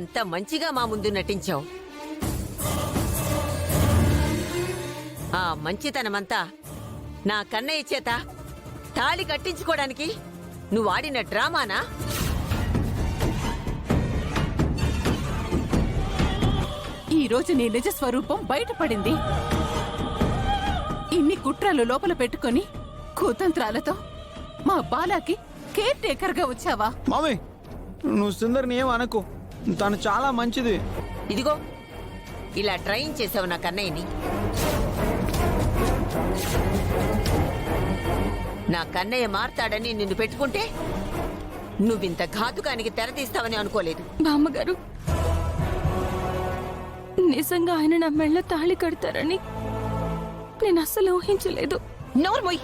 ఎంత మంచిగా మా ముందు నటించావు. ఆ మంచితనమంతా నా కన్నయ్య చేత తాళి కట్టించుకోవడానికి నువ్వు ఆడిన డ్రామానా? ఈ రోజు నీ నిజ స్వరూపం బయటపడింది. ఇన్ని కుట్రలు లోపల పెట్టుకుని కుతంత్రాలతో మా బాలాకి కేర్ టేకర్ గా వచ్చావా? మామీ, నువ్వు సుందరిని ఏం అనుకో, తను చాలా మంచిది. ఇదిగో ఇలా ట్రైన్ చేసావు నా కన్నయ్యని. నా కన్నయ్య మారతాడని నిన్ను పెట్టుకుంటే నువ్వింత ఘాతుకానికి తెరతీస్తావని అనుకోలేదు. బామ్మగారు, నిజంగా ఆయన నా మెళ్ళ తాళి కడతారని నేను అస్సలు ఊహించలేదు. నోర్మోయ్,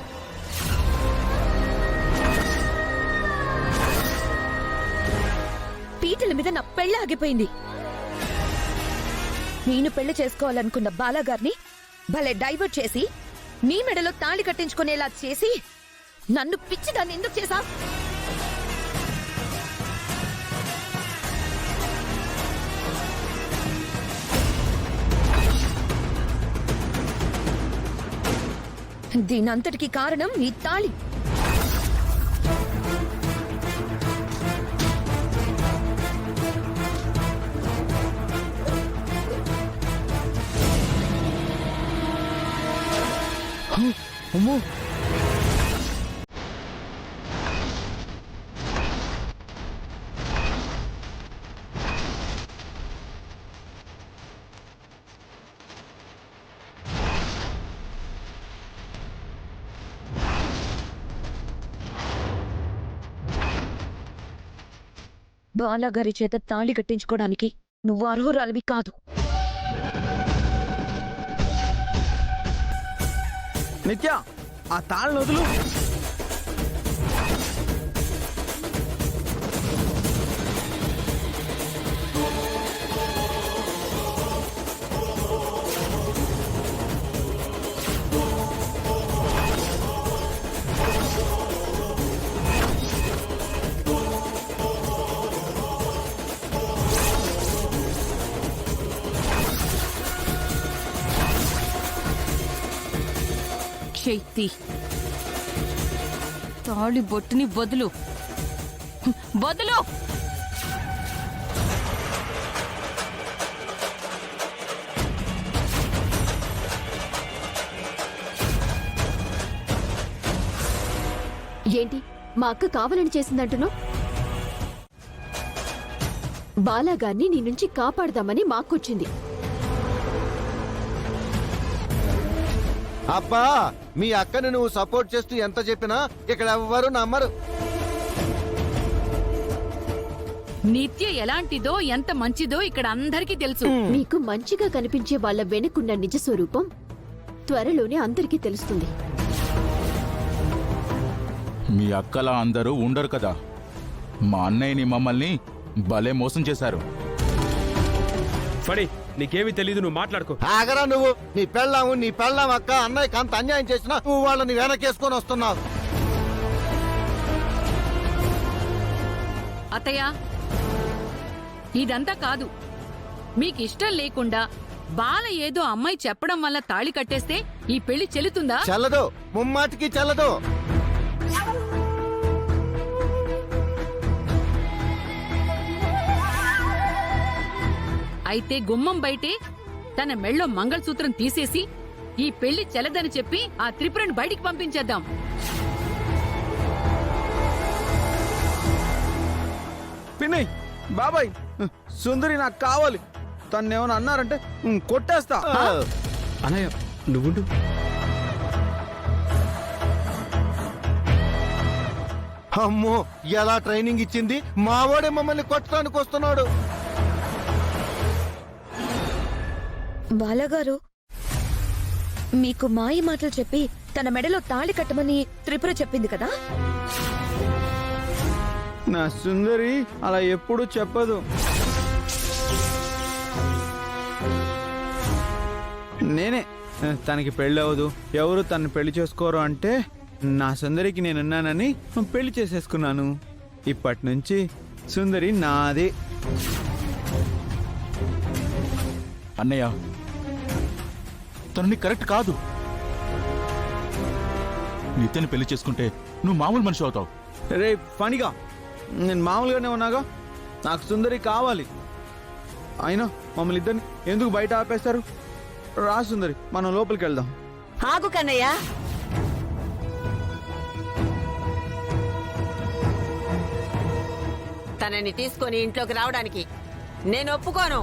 పీటల మీద నా పెళ్ళి ఆగిపోయింది. నేను పెళ్లి చేసుకోవాలనుకున్న బాలాగారిని భలే డైవర్ట్ చేసి నీ మెడలో తాళి కట్టించుకునేలా చేసి నన్ను పిచ్చిదాన్ని ఎందుకు చేశా? దీనంతటికి కారణం నీ తాళి. అమ్మో, బాలాగారి చేత తాళి కట్టించుకోవడానికి నువ్వు అర్హురాలివి కాదు. నిత్య, ఆ తాళ్ళను వదులు. చైతి, తాళి బొట్టుని వదులు, వదులు. ఏంటి మా అక్క కావాలని చేసిందంటున్నావు? బాలాగాన్ని నీ నుంచి కాపాడదామని మాకొచ్చింది. అబ్బా, మీ అక్కని నువ్వు సపోర్ట్ చేస్తూ ఎంత చెప్పినా ఇక్కడ ఎవ్వరూ నమ్మరు. నిత్య ఎలాంటిదో ఎంత మంచిదో ఇక్కడ అందరికీ తెలుసు. మీకు మంచిగా కనిపించే వాళ్ళ వెనుకున్న నిజ స్వరూపం త్వరలోనే అందరికీ తెలుస్తుంది. మీ అక్కలా అందరూ ఉండరు కదా. మా అన్నయ్యని మమ్మల్ని భలే మోసం చేశారు. ఫణి, నీకేమీ తెలీదు, నువ్వు మాట్లాడుకో. ఆగరా నువ్వు. నీ పెళ్ళాం అక్క అన్నయ్యకి అంత అన్యాయం చేసినా నువ్వు వాళ్ళని వెనకేసుకొని వస్తున్నావు. అత్తయ్య, ఇదంతా కాదు. మీకిష్టం లేకుండా బాల ఏదో అమ్మాయి చెప్పడం వల్ల తాళి కట్టేస్తే ఈ పెళ్లి చెల్లుతుందా? చెల్లదు, ముమ్మాటికి చెల్లదు. అయితే గుమ్మం బయటే తన మెళ్ళో మంగళసూత్రం తీసేసి ఈ పెళ్లి చెల్లదని చెప్పి ఆ త్రిపురని బయటికి పంపించేద్దాం. పిన్ని, బాబాయ్, సుందరి నాకు కావాలి. తను ఏమైనా అన్నారంటే కొట్టేస్తా. అన్నయ్య, నువ్వుండు. అమ్మో, ఎలా ట్రైనింగ్ ఇచ్చింది. మావాడే మమ్మల్ని కొట్టడానికి వస్తున్నాడు. బాలాగారు, మీకు మాయ మాటలు చెప్పి తన మెడలో తాళి కట్టమని త్రిపుర చెప్పింది కదా? నా సుందరి అలా ఎప్పుడూ చెప్పదు. నేనే తనకి పెళ్ళి అవ్వదు, ఎవరు తను పెళ్లి చేసుకోరు అంటే నా సుందరికి నేనున్నానని పెళ్లి చేసేసుకున్నాను. ఇప్పటి నుంచి సుందరి నాదే. అన్నయ్య తనని కరెక్ట్ కాదు. నిత్యని పెళ్లి చేసుకుంటే నువ్వు మామూలు మనిషి అవుతావు. రే ఫణిగా, నేను మామూలుగానే ఉన్నాగా. నాకు సుందరి కావాలి. అయినా మమ్మల్ని ఇద్దరిని ఎందుకు బయట ఆపేస్తారు? రా సుందరి, మనం లోపలికి వెళ్దాం. ఆగు కన్నయ్య. తనని తీసుకొని ఇంట్లోకి రావడానికి నేను ఒప్పుకోను.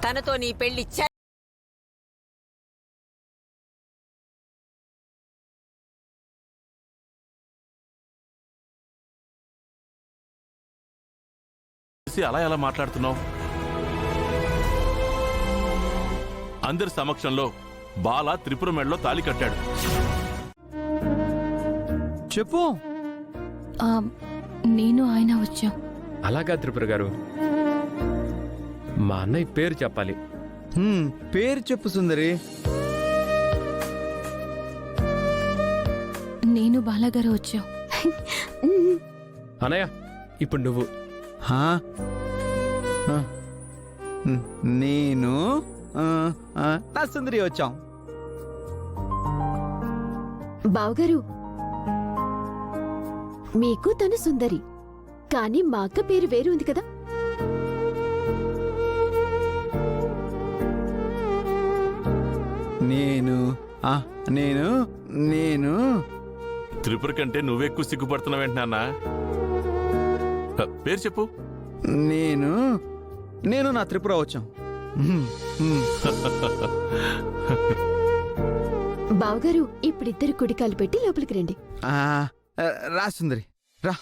తనతో నీ పెళ్లి అలా ఎలా మాట్లాడుతున్నావు? అందరి సమక్షంలో బాల త్రిపుర మెడలో తాళి కట్టాడు. చెప్పు. నేను ఆయన వచ్చాం. అలాగా త్రిపుర గారు, మా అన్నయ్య పేరు చెప్పాలి. పేరు చెప్పు సుందరి. నేను బాలాగారు వచ్చాం. అన్నయ్య, ఇప్పుడు నువ్వు. హా? నేను నా సుందరి వచ్చాం. బావగారు, మీకు తను సుందరి, కానీ మా అక్క పేరు వేరు ఉంది కదా. నేను నేను నేను త్రిపుర కంటే నువ్వెక్కువ సిగ్గుపడుతున్నావేంటి నాన్న? పేరు చెప్పు. నేను నేను నా త్రిపుర వచ్చాం. బావగారు, ఇప్పుడిద్దరు కుడికాలు పెట్టి లోపలికి రండి. రా సుందరి రా.